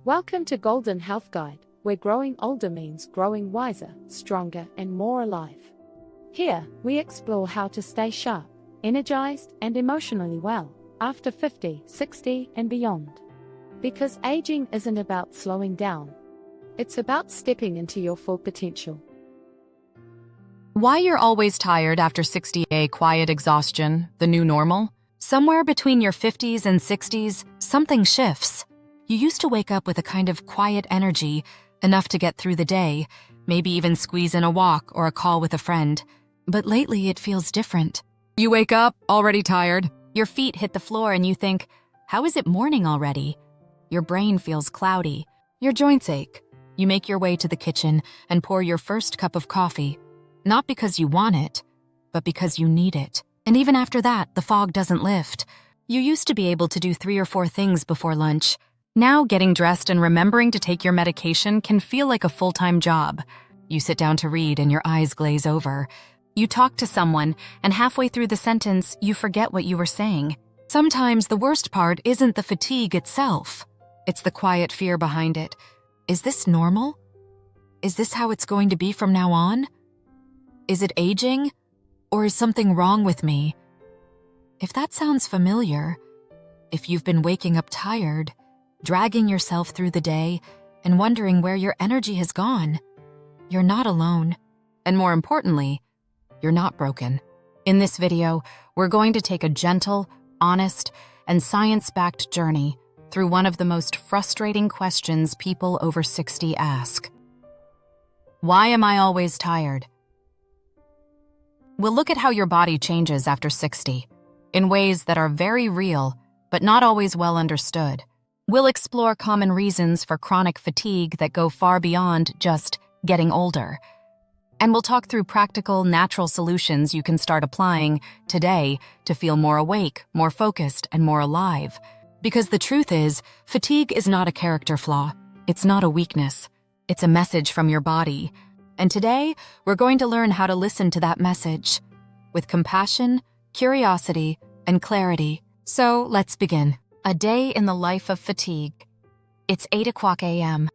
Welcome to Golden Health Guide, where growing older means growing wiser, stronger, and more alive. Here, we explore how to stay sharp, energized, and emotionally well after 50, 60, and beyond. Because aging isn't about slowing down. It's about stepping into your full potential. Why you're always tired after 60? A quiet exhaustion, the new normal? Somewhere between your 50s and 60s, something shifts. You used to wake up with a kind of quiet energy, enough to get through the day, maybe even squeeze in a walk or a call with a friend. But lately it feels different. You wake up, already tired. Your feet hit the floor and you think, how is it morning already? Your brain feels cloudy. Your joints ache. You make your way to the kitchen and pour your first cup of coffee. Not because you want it, but because you need it. And even after that, the fog doesn't lift. You used to be able to do 3 or 4 things before lunch. Now, getting dressed and remembering to take your medication can feel like a full-time job. You sit down to read and your eyes glaze over. You talk to someone, and halfway through the sentence, you forget what you were saying. Sometimes the worst part isn't the fatigue itself. It's the quiet fear behind it. Is this normal? Is this how it's going to be from now on? Is it aging? Or is something wrong with me? If that sounds familiar, if you've been waking up tired, dragging yourself through the day, and wondering where your energy has gone, you're not alone. And more importantly, you're not broken. In this video, we're going to take a gentle, honest, and science-backed journey through one of the most frustrating questions people over 60 ask. Why am I always tired? We'll look at how your body changes after 60, in ways that are very real, but not always well understood. We'll explore common reasons for chronic fatigue that go far beyond just getting older. And we'll talk through practical, natural solutions you can start applying today to feel more awake, more focused, and more alive. Because the truth is, fatigue is not a character flaw. It's not a weakness. It's a message from your body. And today, we're going to learn how to listen to that message with compassion, curiosity, and clarity. So let's begin. A day in the life of fatigue. It's 8:00 a.m.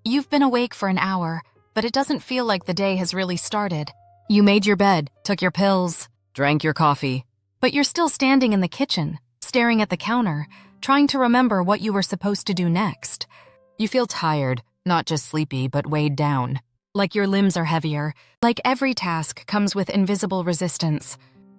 You've been awake for an hour, but it doesn't feel like the day has really started. You made your bed, took your pills, drank your coffee, but you're still standing in the kitchen, staring at the counter, trying to remember what you were supposed to do next. You feel tired, not just sleepy, but weighed down. Like your limbs are heavier, like every task comes with invisible resistance.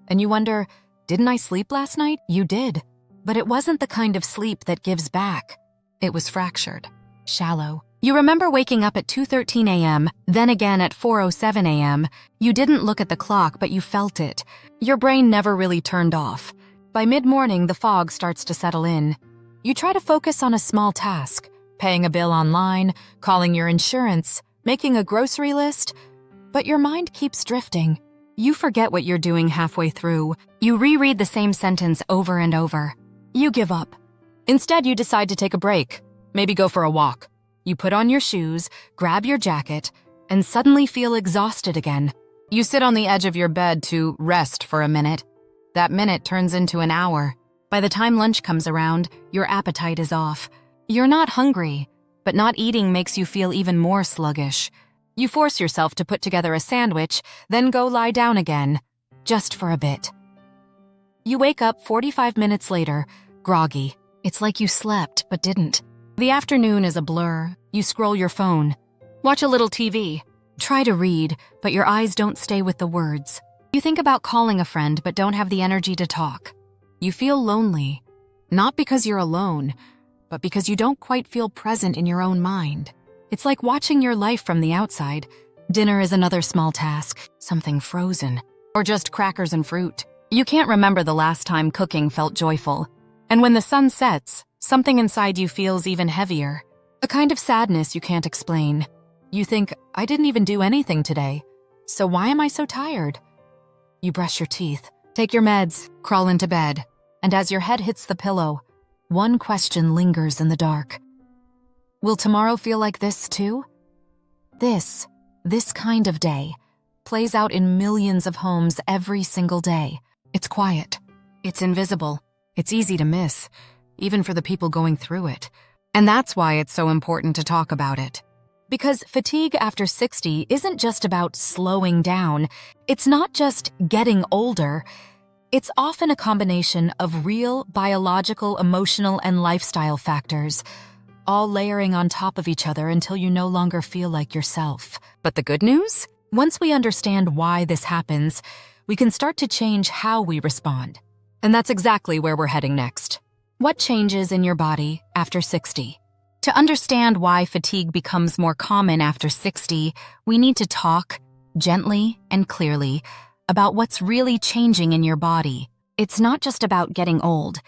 And you wonder, didn't I sleep last night? You did. But it wasn't the kind of sleep that gives back. It was fractured, shallow. You remember waking up at 2:13 a.m., then again at 4:07 a.m. You didn't look at the clock, but you felt it. Your brain never really turned off. By mid-morning, the fog starts to settle in. You try to focus on a small task, paying a bill online, calling your insurance, making a grocery list, but your mind keeps drifting. You forget what you're doing halfway through. You reread the same sentence over and over. You give up. Instead, you decide to take a break, maybe go for a walk. You put on your shoes, grab your jacket, and suddenly feel exhausted again. You sit on the edge of your bed to rest for a minute. That minute turns into an hour. By the time lunch comes around, your appetite is off. You're not hungry, but not eating makes you feel even more sluggish. You force yourself to put together a sandwich, then go lie down again, just for a bit. You wake up 45 minutes later, groggy. It's like you slept but didn't. The afternoon is a blur. You scroll your phone, watch a little TV, try to read, but your eyes don't stay with the words. You think about calling a friend but don't have the energy to talk. You feel lonely, not because you're alone, but because you don't quite feel present in your own mind. It's like watching your life from the outside. Dinner is another small task, something frozen, or just crackers and fruit. You can't remember the last time cooking felt joyful. And when the sun sets, something inside you feels even heavier. A kind of sadness you can't explain. You think, I didn't even do anything today, so why am I so tired? You brush your teeth, take your meds, crawl into bed, and as your head hits the pillow, one question lingers in the dark. Will tomorrow feel like this too? This kind of day plays out in millions of homes every single day. It's quiet. It's invisible. It's easy to miss, even for the people going through it. And that's why it's so important to talk about it. Because fatigue after 60 isn't just about slowing down. It's not just getting older. It's often a combination of real biological, emotional, and lifestyle factors, all layering on top of each other until you no longer feel like yourself. But the good news? Once we understand why this happens, we can start to change how we respond. And that's exactly where we're heading next. What changes in your body after 60? To understand why fatigue becomes more common after 60, we need to talk, gently and clearly, about what's really changing in your body. It's not just about getting old.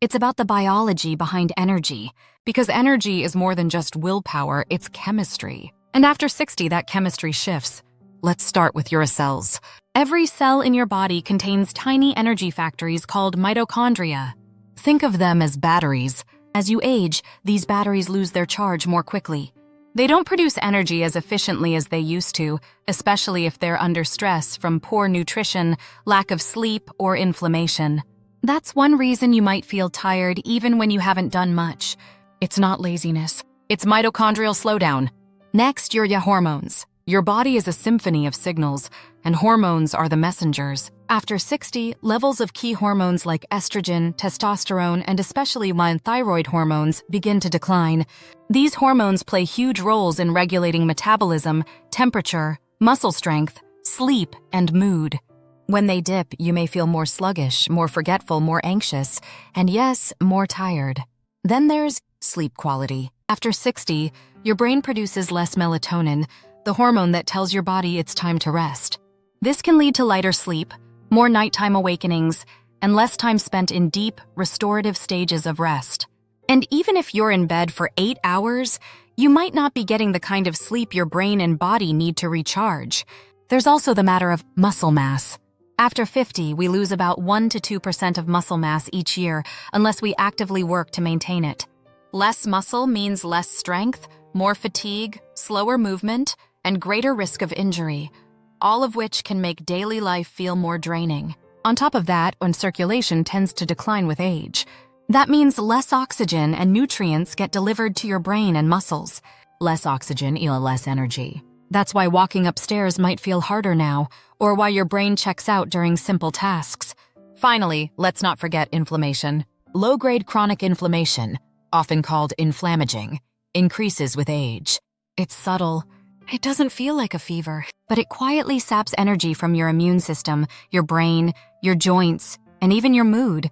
It's about the biology behind energy, because energy is more than just willpower, it's chemistry. And after 60, that chemistry shifts. Let's start with your cells. Every cell in your body contains tiny energy factories called mitochondria. Think of them as batteries. As you age, these batteries lose their charge more quickly. They don't produce energy as efficiently as they used to, especially if they're under stress from poor nutrition, lack of sleep, or inflammation. That's one reason you might feel tired even when you haven't done much. It's not laziness. It's mitochondrial slowdown. Next, your hormones. Your body is a symphony of signals, and hormones are the messengers. After 60, levels of key hormones like estrogen, testosterone, and especially thyroid hormones begin to decline. These hormones play huge roles in regulating metabolism, temperature, muscle strength, sleep, and mood. When they dip, you may feel more sluggish, more forgetful, more anxious, and yes, more tired. Then there's sleep quality. After 60, your brain produces less melatonin, the hormone that tells your body it's time to rest. This can lead to lighter sleep, more nighttime awakenings, and less time spent in deep, restorative stages of rest. And even if you're in bed for 8 hours, you might not be getting the kind of sleep your brain and body need to recharge. There's also the matter of muscle mass. After 50, we lose about 1 to 2% of muscle mass each year unless we actively work to maintain it. Less muscle means less strength, more fatigue, slower movement, and greater risk of injury, all of which can make daily life feel more draining. On top of that, when circulation tends to decline with age, that means less oxygen and nutrients get delivered to your brain and muscles. Less oxygen equals less energy. That's why walking upstairs might feel harder now, or why your brain checks out during simple tasks. Finally, let's not forget inflammation. Low-grade chronic inflammation, often called inflammaging, increases with age. It's subtle. It doesn't feel like a fever, but it quietly saps energy from your immune system, your brain, your joints, and even your mood.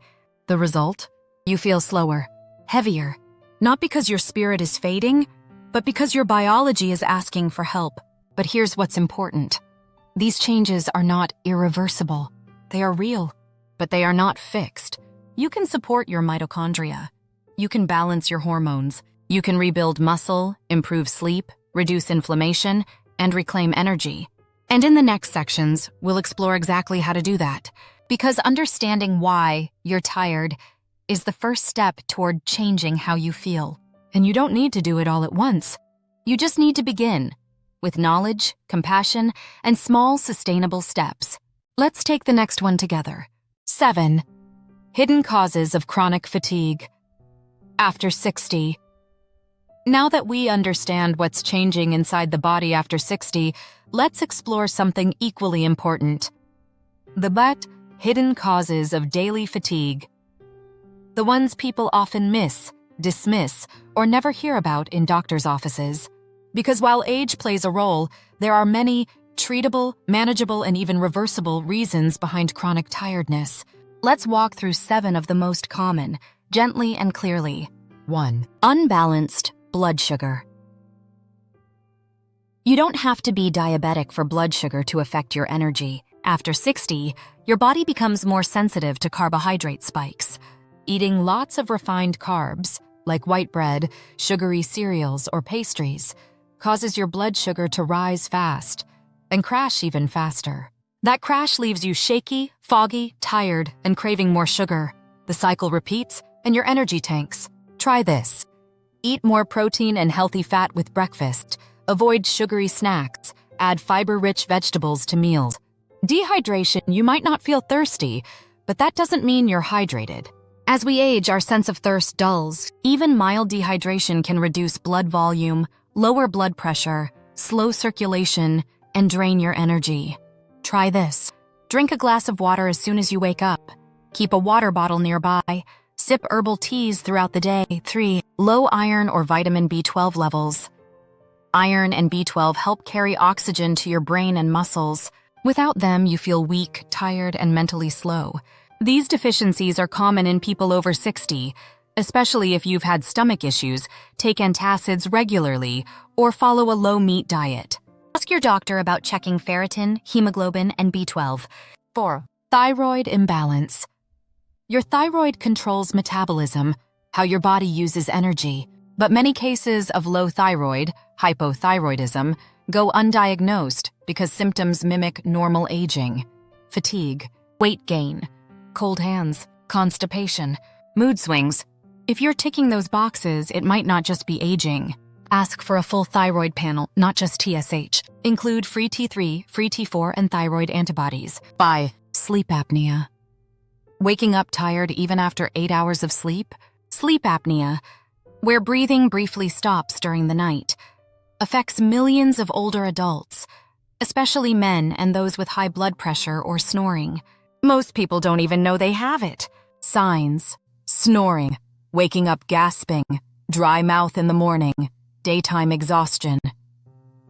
The result? You feel slower, heavier, not because your spirit is fading, but because your biology is asking for help. But here's what's important. These changes are not irreversible. They are real, but they are not fixed. You can support your mitochondria. You can balance your hormones. You can rebuild muscle, improve sleep, reduce inflammation, and reclaim energy. And in the next sections, we'll explore exactly how to do that. Because understanding why you're tired is the first step toward changing how you feel. And you don't need to do it all at once. You just need to begin with knowledge, compassion, and small, sustainable steps. Let's take the next one together. 7. Hidden causes of chronic fatigue. After 60. Now that we understand what's changing inside the body after 60, let's explore something equally important. The hidden causes of daily fatigue. The ones people often miss, dismiss, or never hear about in doctors' offices. Because while age plays a role, there are many treatable, manageable, and even reversible reasons behind chronic tiredness. Let's walk through 7 of the most common, gently and clearly. 1. Unbalanced blood sugar. You don't have to be diabetic for blood sugar to affect your energy. After 60, your body becomes more sensitive to carbohydrate spikes. Eating lots of refined carbs, like white bread, sugary cereals, or pastries, causes your blood sugar to rise fast and crash even faster. That crash leaves you shaky, foggy, tired, and craving more sugar. The cycle repeats, and your energy tanks. Try this. Eat more protein and healthy fat with breakfast. Avoid sugary snacks. Add fiber-rich vegetables to meals. Dehydration, you might not feel thirsty, but that doesn't mean you're hydrated. As we age, our sense of thirst dulls. Even mild dehydration can reduce blood volume, lower blood pressure, slow circulation, and drain your energy. Try this. Drink a glass of water as soon as you wake up. Keep a water bottle nearby. Sip herbal teas throughout the day. 3. Low iron or vitamin B12 levels. Iron and B12 help carry oxygen to your brain and muscles. Without them, you feel weak, tired, and mentally slow. These deficiencies are common in people over 60, especially if you've had stomach issues, take antacids regularly, or follow a low-meat diet. Ask your doctor about checking ferritin, hemoglobin, and B12. 4. Thyroid imbalance. Your thyroid controls metabolism, how your body uses energy, but many cases of low thyroid, hypothyroidism, go undiagnosed because symptoms mimic normal aging. Fatigue, weight gain, cold hands, constipation, mood swings. If you're ticking those boxes, it might not just be aging. Ask for a full thyroid panel, not just TSH. Include free T3, free T4, and thyroid antibodies. 5. Sleep apnea. Waking up tired even after 8 hours of sleep? Sleep apnea, where breathing briefly stops during the night, affects millions of older adults, especially men and those with high blood pressure or snoring. Most people don't even know they have it. Signs: snoring, waking up gasping, dry mouth in the morning, daytime exhaustion.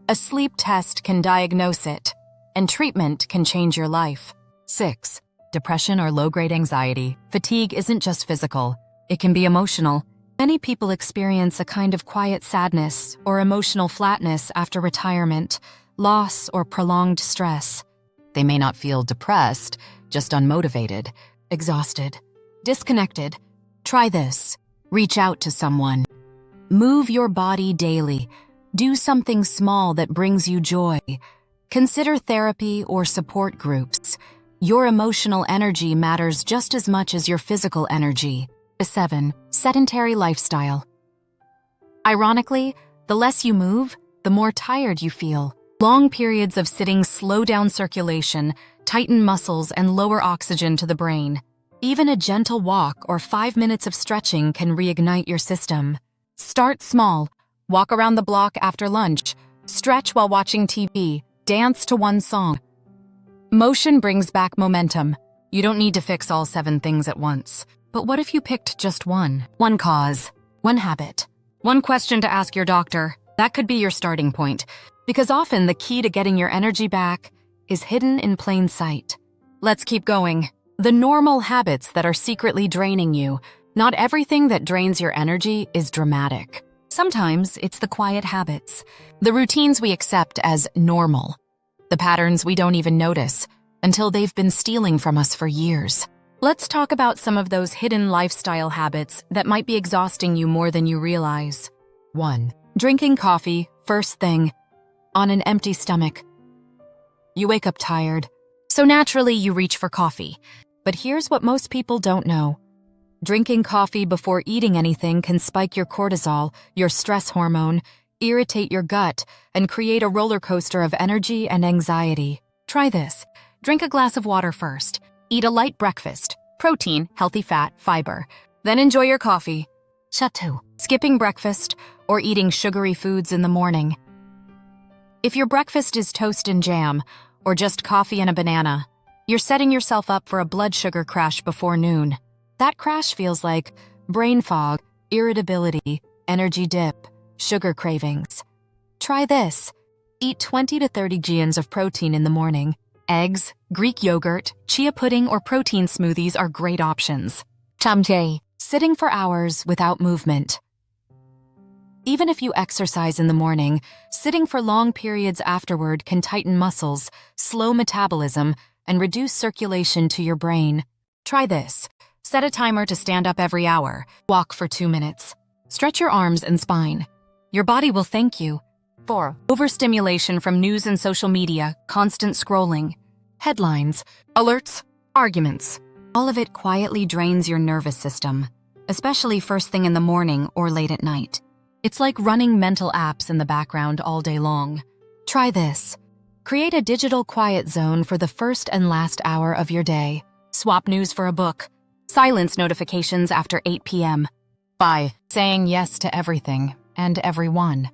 A sleep test can diagnose it, and treatment can change your life. 6. Depression or low-grade anxiety. Fatigue isn't just physical, it can be emotional. Many people experience a kind of quiet sadness or emotional flatness after retirement, loss, or prolonged stress. They may not feel depressed, just unmotivated, exhausted, disconnected. Try this. Reach out to someone. Move your body daily. Do something small that brings you joy. Consider therapy or support groups. Your emotional energy matters just as much as your physical energy. 7. Sedentary lifestyle. Ironically, the less you move, the more tired you feel. Long periods of sitting slow down circulation, tighten muscles, and lower oxygen to the brain. Even a gentle walk or 5 minutes of stretching can reignite your system. Start small. Walk around the block after lunch. Stretch while watching TV. Dance to one song. Motion brings back momentum. You don't need to fix all 7 things at once. But what if you picked just one? One cause, one habit, one question to ask your doctor. That could be your starting point, because often the key to getting your energy back is hidden in plain sight. Let's keep going. The normal habits that are secretly draining you. Not everything that drains your energy is dramatic. Sometimes it's the quiet habits, the routines we accept as normal, the patterns we don't even notice until they've been stealing from us for years. Let's talk about some of those hidden lifestyle habits that might be exhausting you more than you realize. 1. Drinking coffee, first thing, on an empty stomach. You wake up tired, so naturally you reach for coffee. But here's what most people don't know. Drinking coffee before eating anything can spike your cortisol, your stress hormone, irritate your gut, and create a roller coaster of energy and anxiety. Try this. Drink a glass of water first. Eat a light breakfast, protein, healthy fat, fiber. Then enjoy your coffee. 2. Skipping breakfast or eating sugary foods in the morning. If your breakfast is toast and jam, or just coffee and a banana, you're setting yourself up for a blood sugar crash before noon. That crash feels like brain fog, irritability, energy dip, sugar cravings. Try this. Eat 20 to 30 grams of protein in the morning. Eggs, Greek yogurt, chia pudding, or protein smoothies are great options. 3. Sitting for hours without movement. Even if you exercise in the morning, sitting for long periods afterward can tighten muscles, slow metabolism, and reduce circulation to your brain. Try this. Set a timer to stand up every hour. Walk for 2 minutes. Stretch your arms and spine. Your body will thank you. 4. Overstimulation from news and social media, constant scrolling. Headlines, alerts, arguments. All of it quietly drains your nervous system, especially first thing in the morning or late at night. It's like running mental apps in the background all day long. Try this. Create a digital quiet zone for the first and last hour of your day. Swap news for a book. Silence notifications after 8 p.m. By saying yes to everything and everyone.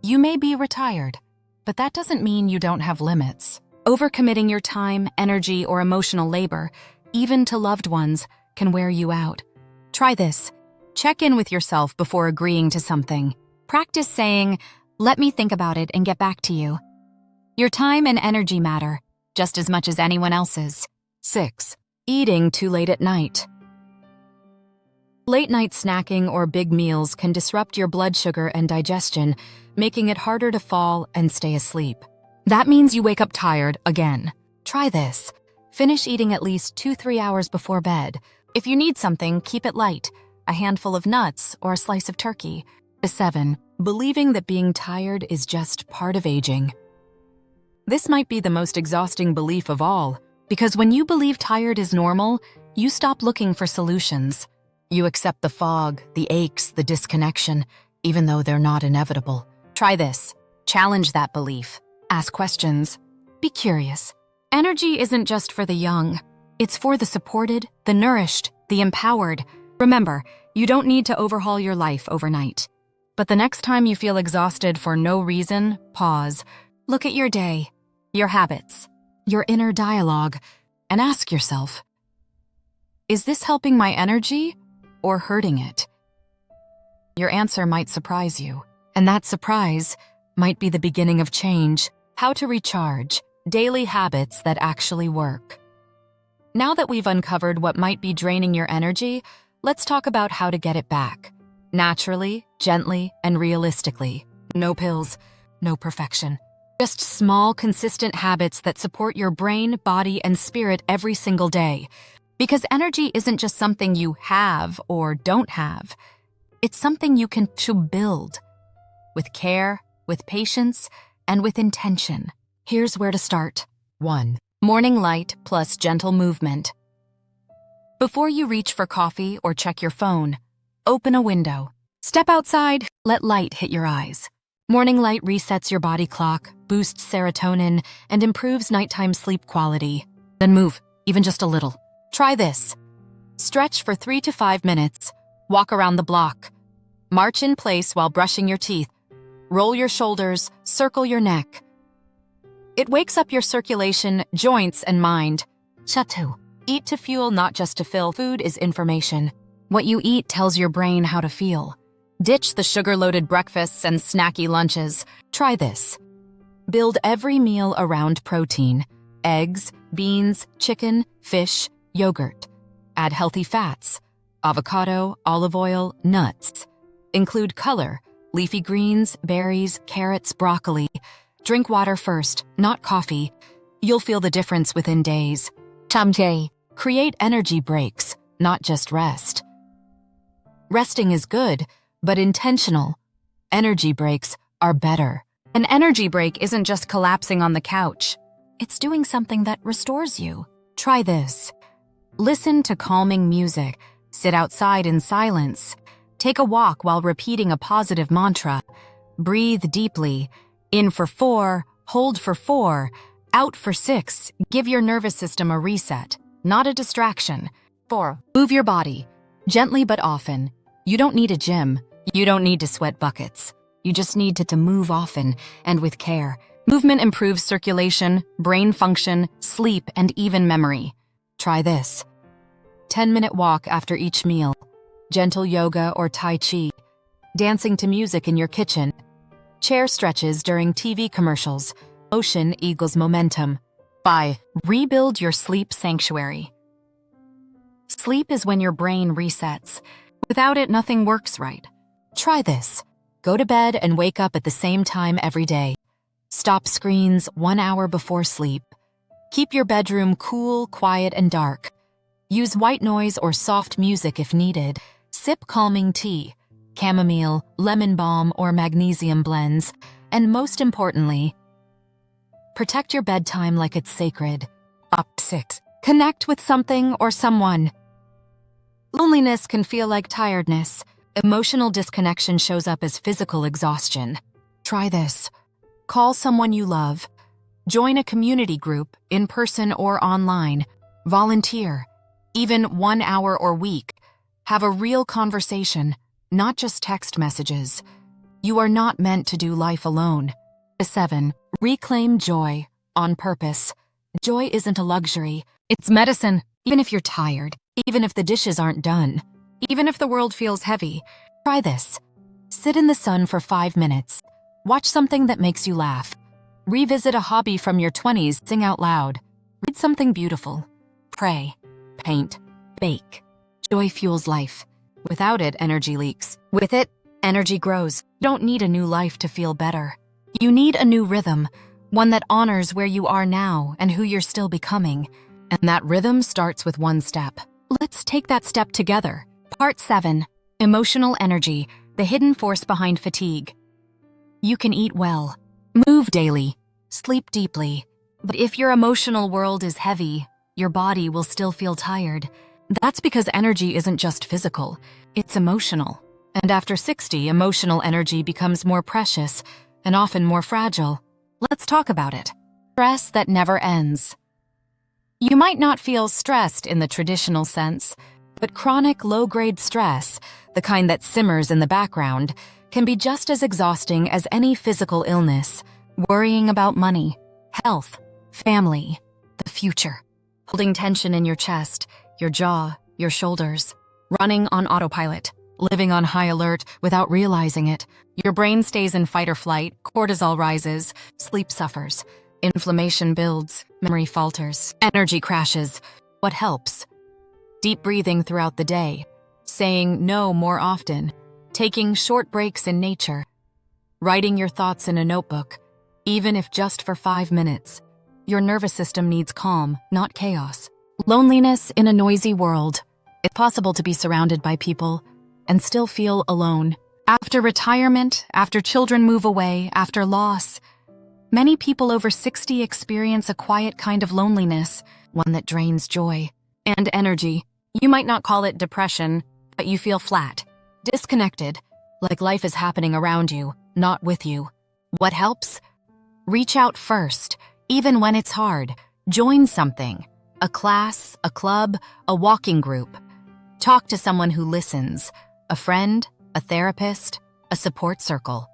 You may be retired, but that doesn't mean you don't have limits. Overcommitting your time, energy, or emotional labor, even to loved ones, can wear you out. Try this. Check in with yourself before agreeing to something. Practice saying, "Let me think about it and get back to you." Your time and energy matter, just as much as anyone else's. 6. Eating too late at night. Late-night snacking or big meals can disrupt your blood sugar and digestion, making it harder to fall and stay asleep. That means you wake up tired again. Try this. Finish eating at least 2-3 hours before bed. If you need something, keep it light. A handful of nuts or a slice of turkey. 7. Believing that being tired is just part of aging. This might be the most exhausting belief of all, because when you believe tired is normal, you stop looking for solutions. You accept the fog, the aches, the disconnection, even though they're not inevitable. Try this. Challenge that belief. Ask questions. Be curious. Energy isn't just for the young. It's for the supported, the nourished, the empowered. Remember, you don't need to overhaul your life overnight. But the next time you feel exhausted for no reason, pause. Look at your day, your habits, your inner dialogue, and ask yourself, is this helping my energy or hurting it? Your answer might surprise you, and that surprise might be the beginning of change. How to recharge. Daily habits that actually work. Now that we've uncovered what might be draining your energy, let's talk about how to get it back. Naturally, gently, and realistically. No pills, no perfection. Just small, consistent habits that support your brain, body, and spirit every single day. Because energy isn't just something you have or don't have. It's something you can build. With care, with patience, and with intention. Here's where to start. 1. Morning light plus gentle movement. Before you reach for coffee or check your phone, open a window. Step outside, let light hit your eyes. Morning light resets your body clock, boosts serotonin, and improves nighttime sleep quality. Then move, even just a little. Try this. Stretch for 3 to 5 minutes. Walk around the block. March in place while brushing your teeth. Roll your shoulders, circle your neck. It wakes up your circulation, joints, and mind. 2. Eat to fuel, not just to fill. Food is information. What you eat tells your brain how to feel. Ditch the sugar-loaded breakfasts and snacky lunches. Try this. Build every meal around protein. Eggs, beans, chicken, fish, yogurt. Add healthy fats. Avocado, olive oil, nuts. Include color. Leafy greens, berries, carrots, broccoli. Drink water first, not coffee. You'll feel the difference within days. 3. Create energy breaks, not just rest. Resting is good, but intentional. Energy breaks are better. An energy break isn't just collapsing on the couch. It's doing something that restores you. Try this. Listen to calming music. Sit outside in silence. Take a walk while repeating a positive mantra. Breathe deeply. In for 4, hold for 4, out for 6. Give your nervous system a reset, not a distraction. 4. Move your body, gently but often. You don't need a gym. You don't need to sweat buckets. You just need to move often and with care. Movement improves circulation, brain function, sleep, and even memory. Try this. 10-minute walk after each meal. Gentle yoga or Tai Chi. Dancing to music in your kitchen. Chair stretches during TV commercials. Motion equals momentum. 5. Rebuild your sleep sanctuary. Sleep is when your brain resets. Without it, nothing works right. Try this. Go to bed and wake up at the same time every day. Stop screens 1 hour before sleep. Keep your bedroom cool, quiet, and dark. Use white noise or soft music if needed. Sip calming tea. Chamomile, lemon balm, or magnesium blends, and most importantly, protect your bedtime like it's sacred. 6. Connect with something or someone. Loneliness can feel like tiredness. Emotional disconnection shows up as physical exhaustion. Try this. Call someone you love. Join a community group, in person or online. Volunteer. even 1 hour or week. Have a real conversation, not just text messages. You are not meant to do life alone. 7. Reclaim joy on purpose. Joy isn't a luxury. It's medicine. Even if you're tired, even if the dishes aren't done, even if the world feels heavy, try this. Sit in the sun for 5 minutes. Watch something that makes you laugh. Revisit a hobby from your 20s, sing out loud. Read something beautiful. Pray, paint, bake. Joy fuels life. Without it, energy leaks. With it, energy grows. You don't need a new life to feel better. You need a new rhythm, one that honors where you are now and who you're still becoming. And that rhythm starts with one step. Let's take that step together. Part 7. Emotional energy, the hidden force behind fatigue. You can eat well, move daily, sleep deeply. But if your emotional world is heavy, your body will still feel tired. That's because energy isn't just physical, it's emotional. And after 60, emotional energy becomes more precious and often more fragile. Let's talk about it. Stress that never ends. You might not feel stressed in the traditional sense, but chronic low-grade stress, the kind that simmers in the background, can be just as exhausting as any physical illness. Worrying about money, health, family, the future. Holding tension in your chest, your jaw, your shoulders. Running on autopilot, living on high alert without realizing it. Your brain stays in fight or flight, cortisol rises, sleep suffers. Inflammation builds, memory falters, energy crashes. What helps? Deep breathing throughout the day, saying no more often, taking short breaks in nature, writing your thoughts in a notebook, even if just for 5 minutes. Your nervous system needs calm, not chaos. Loneliness in a noisy world. It's possible to be surrounded by people and still feel alone. After retirement, after children move away, after loss, many people over 60 experience a quiet kind of loneliness, one that drains joy and energy. You might not call it depression, but you feel flat, disconnected, like life is happening around you, not with you. What helps? Reach out first, even when it's hard. Join something, a class, a club, a walking group. Talk to someone who listens, a friend, a therapist, a support circle.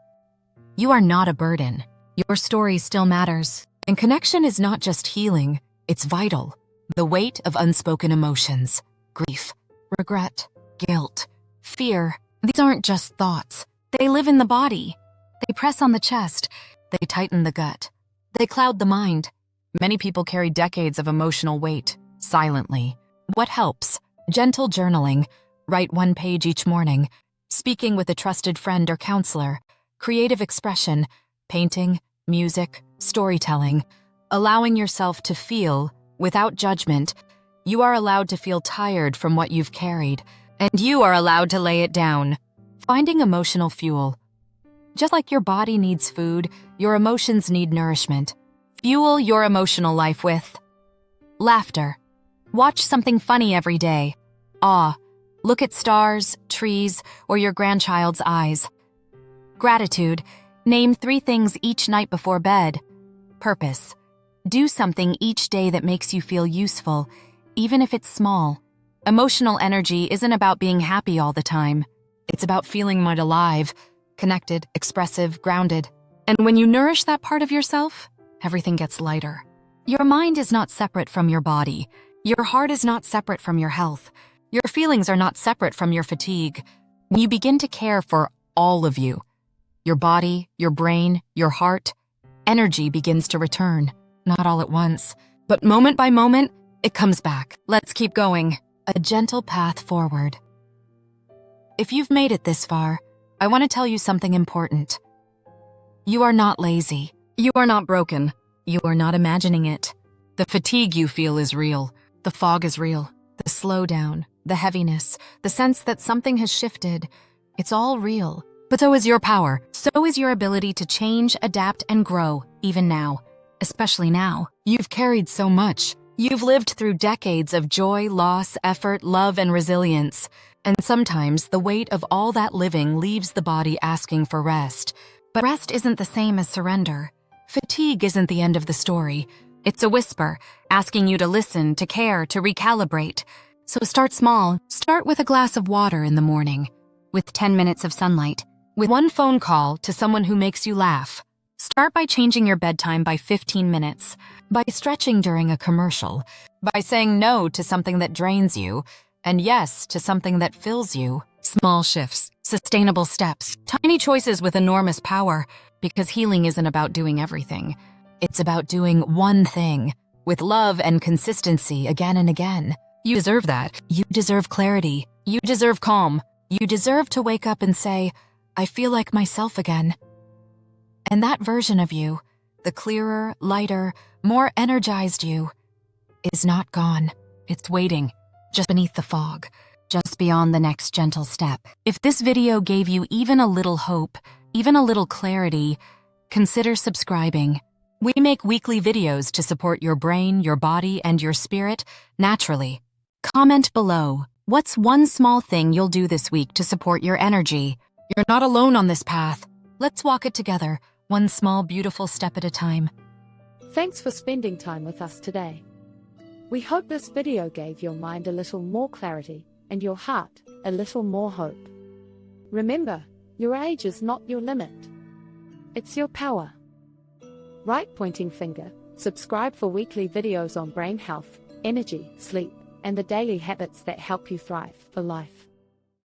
You are not a burden. Your story still matters, and connection is not just healing, it's vital. The weight of unspoken emotions, grief, regret, guilt, fear, these aren't just thoughts. They live in the body. They press on the chest. They tighten the gut. They cloud the mind. Many people carry decades of emotional weight, silently. What helps? Gentle journaling. Write 1 page each morning. Speaking with a trusted friend or counselor. Creative expression. Painting, music, storytelling. Allowing yourself to feel, without judgment. You are allowed to feel tired from what you've carried, and you are allowed to lay it down. Finding emotional fuel. Just like your body needs food, your emotions need nourishment. Fuel your emotional life with laughter. Watch something funny every day. Awe. Look at stars, trees, or your grandchild's eyes. Gratitude. Name 3 things each night before bed. Purpose. Do something each day that makes you feel useful, even if it's small. Emotional energy isn't about being happy all the time. It's about feeling more alive, connected, expressive, grounded. And when you nourish that part of yourself, everything gets lighter. Your mind is not separate from your body. Your heart is not separate from your health. Your feelings are not separate from your fatigue. When you begin to care for all of you, your body, your brain, your heart, energy begins to return. Not all at once, but moment by moment, it comes back. Let's keep going. A gentle path forward. If you've made it this far, I want to tell you something important. You are not lazy. You are not broken. You are not imagining it. The fatigue you feel is real. The fog is real. The slowdown, the heaviness, the sense that something has shifted. It's all real. But so is your power. So is your ability to change, adapt, and grow, even now. Especially now. You've carried so much. You've lived through decades of joy, loss, effort, love, and resilience. And sometimes the weight of all that living leaves the body asking for rest. But rest isn't the same as surrender. Fatigue isn't the end of the story. It's a whisper, asking you to listen, to care, to recalibrate. So start small. Start with a glass of water in the morning, with 10 minutes of sunlight, with one phone call to someone who makes you laugh. Start by changing your bedtime by 15 minutes, by stretching during a commercial, by saying no to something that drains you, and yes to something that fills you. Small shifts, sustainable steps, tiny choices with enormous power, because healing isn't about doing everything. It's about doing one thing, with love and consistency again and again. You deserve that. You deserve clarity. You deserve calm. You deserve to wake up and say, I feel like myself again. And that version of you, the clearer, lighter, more energized you, is not gone. It's waiting, just beneath the fog, just beyond the next gentle step. If this video gave you even a little hope, even a little clarity, consider subscribing. We make weekly videos to support your brain, your body, and your spirit naturally. Comment below. What's one small thing you'll do this week to support your energy? You're not alone on this path. Let's walk it together, one small, beautiful step at a time. Thanks for spending time with us today. We hope this video gave your mind a little more clarity and your heart a little more hope. Remember, your age is not your limit. It's your power. Right pointing finger, subscribe for weekly videos on brain health, energy, sleep, and the daily habits that help you thrive for life.